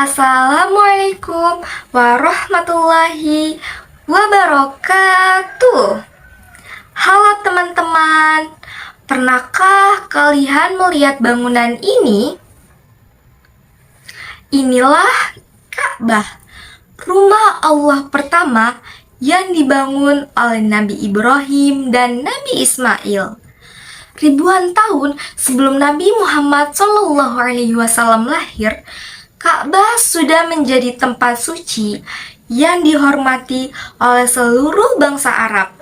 Assalamualaikum warahmatullahi wabarakatuh. Halo teman-teman, pernahkah kalian melihat bangunan ini? Inilah Ka'bah, rumah Allah pertama yang dibangun oleh Nabi Ibrahim dan Nabi Ismail. Ribuan tahun sebelum Nabi Muhammad SAW lahir, Ka'bah sudah menjadi tempat suci yang dihormati oleh seluruh bangsa Arab.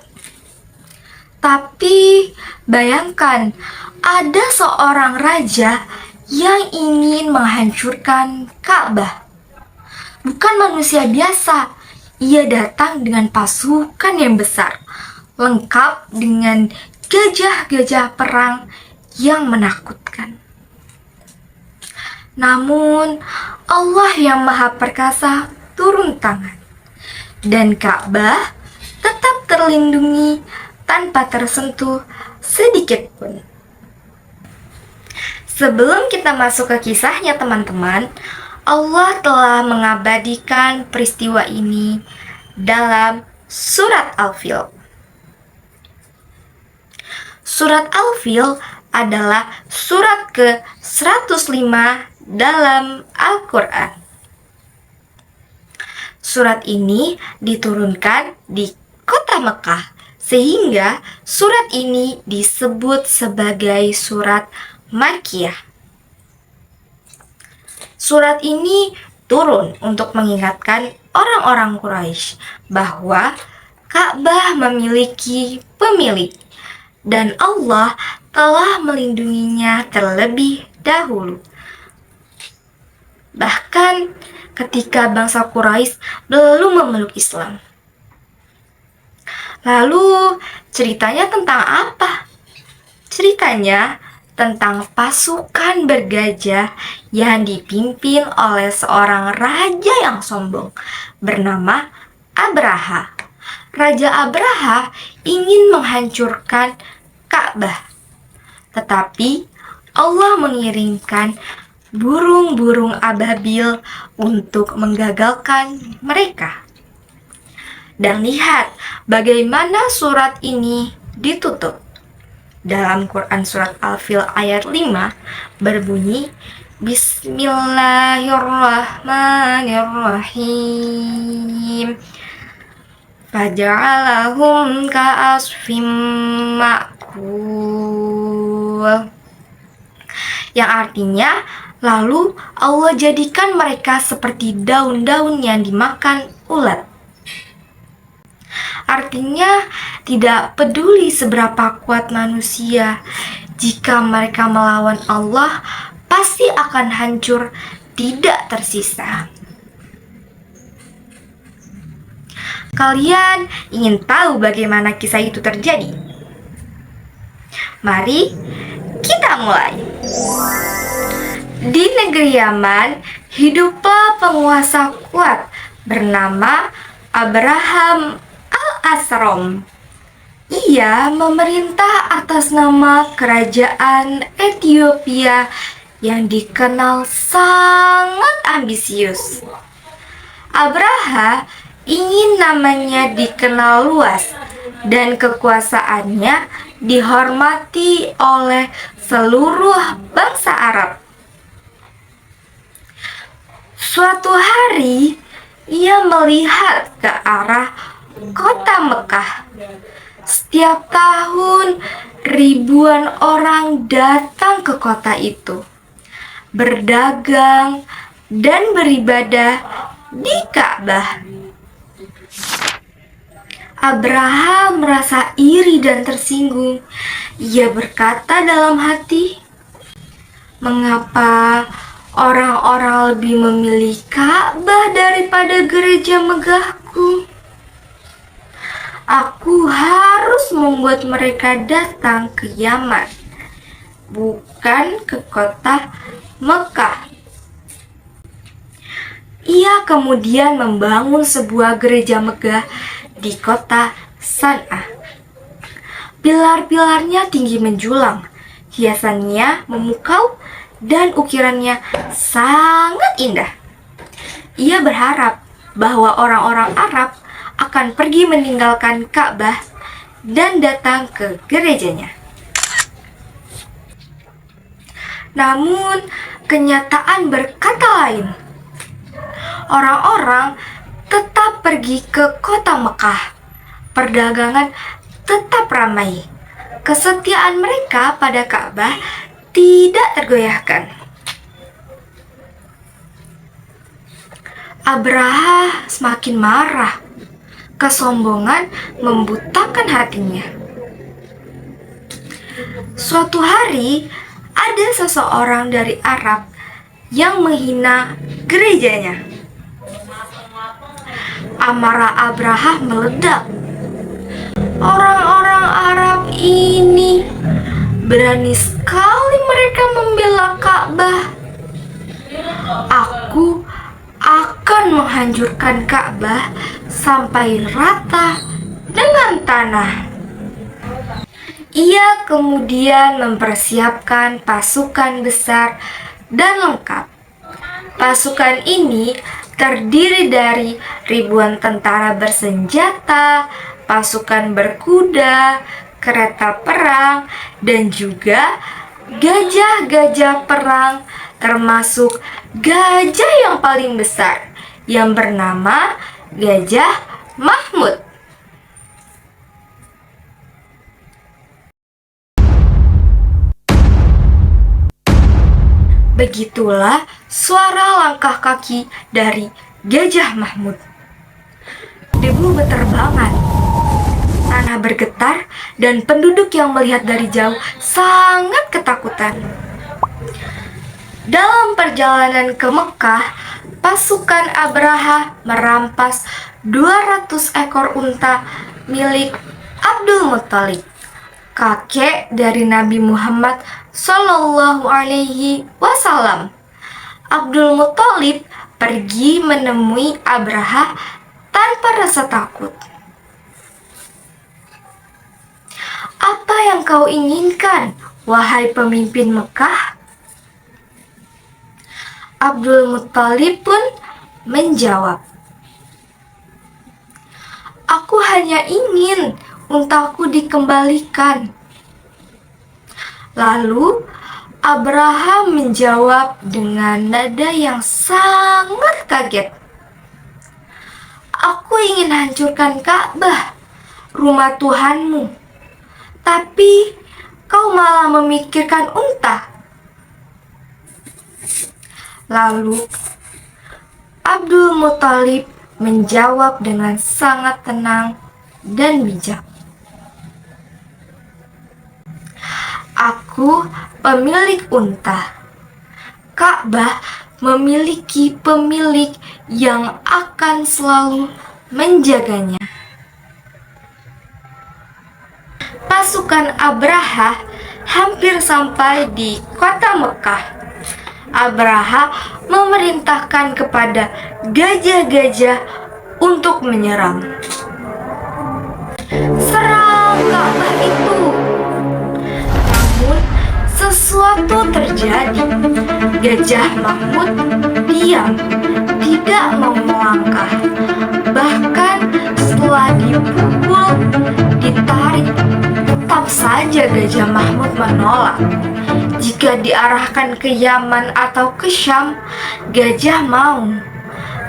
Tapi bayangkan, ada seorang raja yang ingin menghancurkan Ka'bah. Bukan manusia biasa, ia datang dengan pasukan yang besar, lengkap dengan gajah-gajah perang yang menakutkan. Namun, Allah yang Maha Perkasa turun tangan, dan Ka'bah tetap terlindungi tanpa tersentuh sedikit pun. Sebelum kita masuk ke kisahnya teman-teman, Allah telah mengabadikan peristiwa ini dalam surat Al-Fil. Surat Al-Fil adalah surat ke-105 dalam Al-Quran. Surat ini diturunkan di kota Mekah, sehingga surat ini disebut sebagai surat Makkiyah. Surat ini turun untuk mengingatkan orang-orang Quraisy bahwa Ka'bah memiliki pemilik, dan Allah telah melindunginya terlebih dahulu. Bahkan ketika bangsa Quraisy belum memeluk Islam. Lalu ceritanya tentang apa? Ceritanya tentang pasukan bergajah yang dipimpin oleh seorang raja yang sombong bernama Abraha. Raja Abraha ingin menghancurkan Ka'bah, tetapi Allah mengirimkan burung-burung ababil untuk menggagalkan mereka. Dan lihat bagaimana surat ini ditutup. Dalam Quran surat Al-Fil ayat 5 berbunyi, Bismillahirrahmanirrahim. Faja'alahum ka'asfim ma'kul. Yang artinya, lalu Allah jadikan mereka seperti daun-daun yang dimakan ulat. Artinya, tidak peduli seberapa kuat manusia, jika mereka melawan Allah, pasti akan hancur, tidak tersisa. Kalian ingin tahu bagaimana kisah itu terjadi? Mari kita mulai. Di negeri Yaman, hiduplah penguasa kuat bernama Abraham al-Asram. Ia memerintah atas nama kerajaan Ethiopia yang dikenal sangat ambisius. Abraha ingin namanya dikenal luas dan kekuasaannya dihormati oleh seluruh bangsa Arab. Suatu hari, ia melihat ke arah kota Mekah. Setiap tahun, ribuan orang datang ke kota itu, berdagang dan beribadah di Ka'bah. Abraha merasa iri dan tersinggung. Ia berkata dalam hati, "Mengapa orang-orang lebih memilih Ka'bah daripada gereja megahku? Aku harus membuat mereka datang ke Yaman, bukan ke kota Mekah." Ia kemudian membangun sebuah gereja megah di kota San'ah. Pilar-pilarnya tinggi menjulang, hiasannya memukau, dan ukirannya sangat indah. Ia berharap bahwa orang-orang Arab akan pergi meninggalkan Ka'bah dan datang ke gerejanya. Namun, kenyataan berkata lain. Orang-orang tetap pergi ke kota Mekah. Perdagangan tetap ramai. Kesetiaan mereka pada Ka'bah tidak tergoyahkan. Abraha semakin marah. Kesombongan membutakan hatinya. Suatu hari, ada seseorang dari Arab yang menghina gerejanya. Amarah Abraha meledak. Orang-orang Arab ini berani sekali mereka membela Ka'bah. Aku akan menghancurkan Ka'bah sampai rata dengan tanah. Ia kemudian mempersiapkan pasukan besar dan lengkap. Pasukan ini terdiri dari ribuan tentara bersenjata, pasukan berkuda, kereta perang, dan juga gajah-gajah perang, termasuk gajah yang paling besar yang bernama Gajah Mahmud. Begitulah suara langkah kaki dari Gajah Mahmud. Debu berterbangan, tanah bergetar, dan penduduk yang melihat dari jauh sangat ketakutan. Dalam perjalanan ke Mekah, pasukan Abraha merampas 200 ekor unta milik Abdul Muthalib, kakek dari Nabi Muhammad Shallallahu Alaihi Wasallam. Abdul Muthalib pergi menemui Abraha tanpa rasa takut. Apa yang kau inginkan, wahai pemimpin Mekah? Abdul Muthalib pun menjawab, aku hanya ingin untaku dikembalikan. Lalu Abraham menjawab dengan nada yang sangat kaget, aku ingin hancurkan Ka'bah, rumah Tuhanmu, tapi kau malah memikirkan unta. Lalu Abdul Muthalib menjawab dengan sangat tenang dan bijak, aku pemilik unta. Ka'bah memiliki pemilik yang akan selalu menjaganya. Pasukan Abraha hampir sampai di kota Mekah. Abraha memerintahkan kepada gajah-gajah untuk menyerang. Serang Ka'bah itu! Namun sesuatu terjadi. Gajah Mahmud diam, tidak mau melangkah. Bahkan setelah dipukul, ditarik, tetap saja Gajah Mahmud menolak. Jika diarahkan ke Yaman atau ke Syam, gajah mau.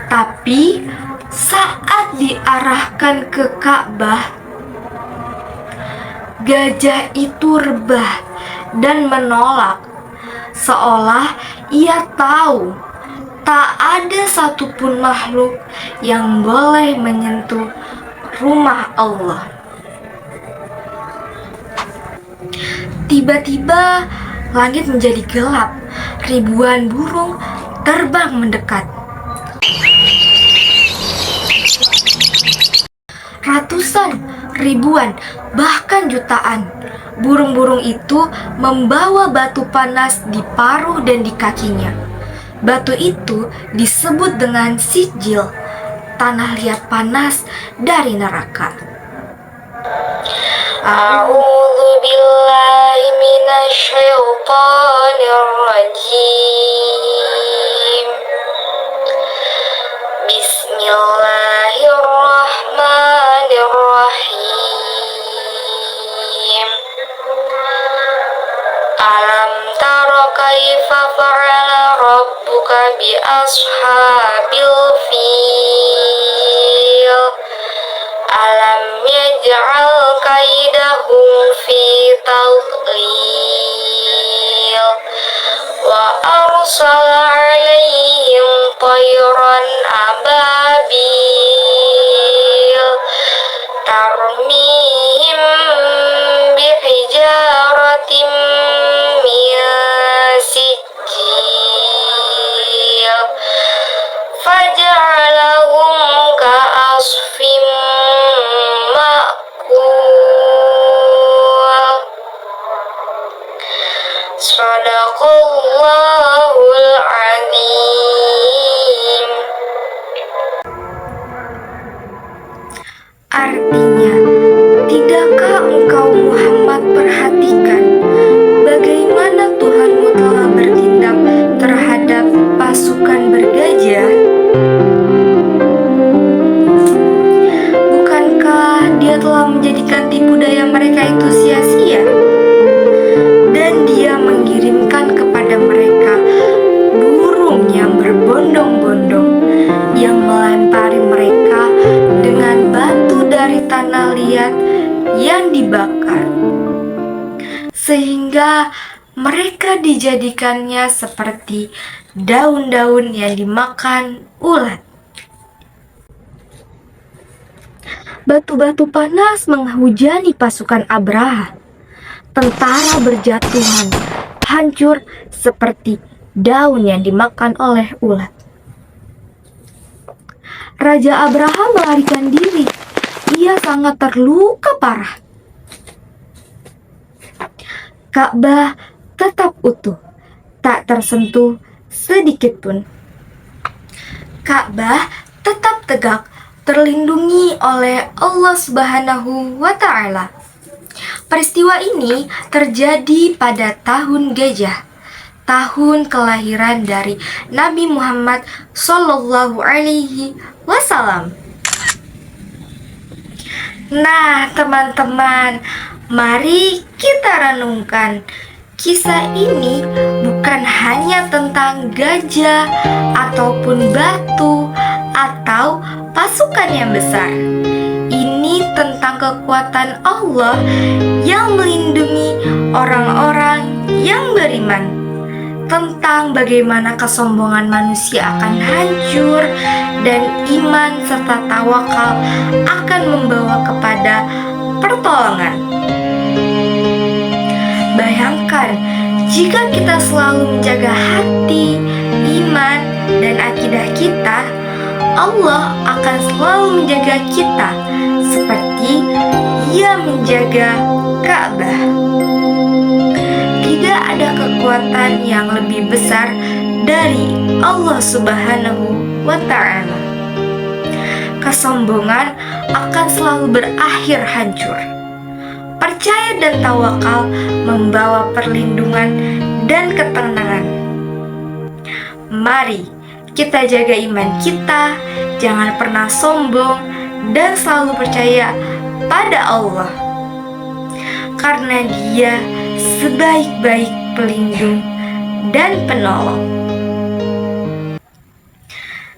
Tapi saat diarahkan ke Ka'bah, gajah itu rebah dan menolak, seolah ia tahu tak ada satupun makhluk yang boleh menyentuh rumah Allah. Tiba-tiba langit menjadi gelap, ribuan burung terbang mendekat. Ratusan, ribuan, bahkan jutaan burung-burung itu membawa batu panas di paruh dan di kakinya. Batu itu disebut dengan sijil, tanah liat panas dari neraka. A'udzu billahi minasyaitonir rajim. Bismillahirrahmanirrahim. Alam tara kaifa fa'ala rabbuka bi ashabil fil. Alam yaj'al kaidahum fi tadlil. Wa arsala 'alaihim tayran ababil tarmihim bihijaratin min sijil faj'alahum ka'asfin ma'kul. Sadaqallahul azim. Artinya, tidakkah engkau Muhammad perhatikan bagaimana Tuhanmu telah bertindak terhadap pasukan bergajah? Bukankah Dia telah menjadikan tipu daya mereka itu sia-sia? Dan Dia mengirimkan kepada mereka burung yang berbondong-bondong yang melempari mereka dengan batu dari tanah liat yang dibakar, sehingga mereka dijadikannya seperti daun-daun yang dimakan ulat. Batu-batu panas menghujani pasukan Abraha. Tentara berjatuhan, hancur seperti daun yang dimakan oleh ulat. Raja Abraha melarikan diri. Ia sangat terluka parah. Ka'bah tetap utuh, tak tersentuh sedikit pun. Ka'bah tetap tegak, terlindungi oleh Allah Subhanahu wa Ta'ala. Peristiwa ini terjadi pada tahun Gajah, tahun kelahiran dari Nabi Muhammad Sallallahu Alaihi Wasallam. Nah, teman-teman, mari kita renungkan. Kisah ini bukan hanya tentang gajah ataupun batu atau pasukan yang besar. Ini tentang kekuatan Allah yang melindungi orang-orang yang beriman. Tentang bagaimana kesombongan manusia akan hancur dan iman serta tawakal akan membawa kepada pertolongan. Bayangkan jika kita selalu menjaga hati, iman, dan akidah kita, Allah akan selalu menjaga kita seperti Ia menjaga Ka'bah. Tidak ada kekuatan yang lebih besar dari Allah Subhanahu wa Ta'ala. Kesombongan akan selalu berakhir hancur. Percaya dan tawakal membawa perlindungan dan ketenangan. Mari kita jaga iman kita, jangan pernah sombong, dan selalu percaya pada Allah. Karena Dia sebaik-baik pelindung dan penolong.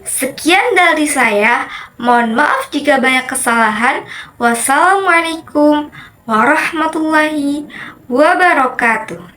Sekian dari saya, mohon maaf jika banyak kesalahan. Wassalamualaikum warahmatullahi wabarakatuh.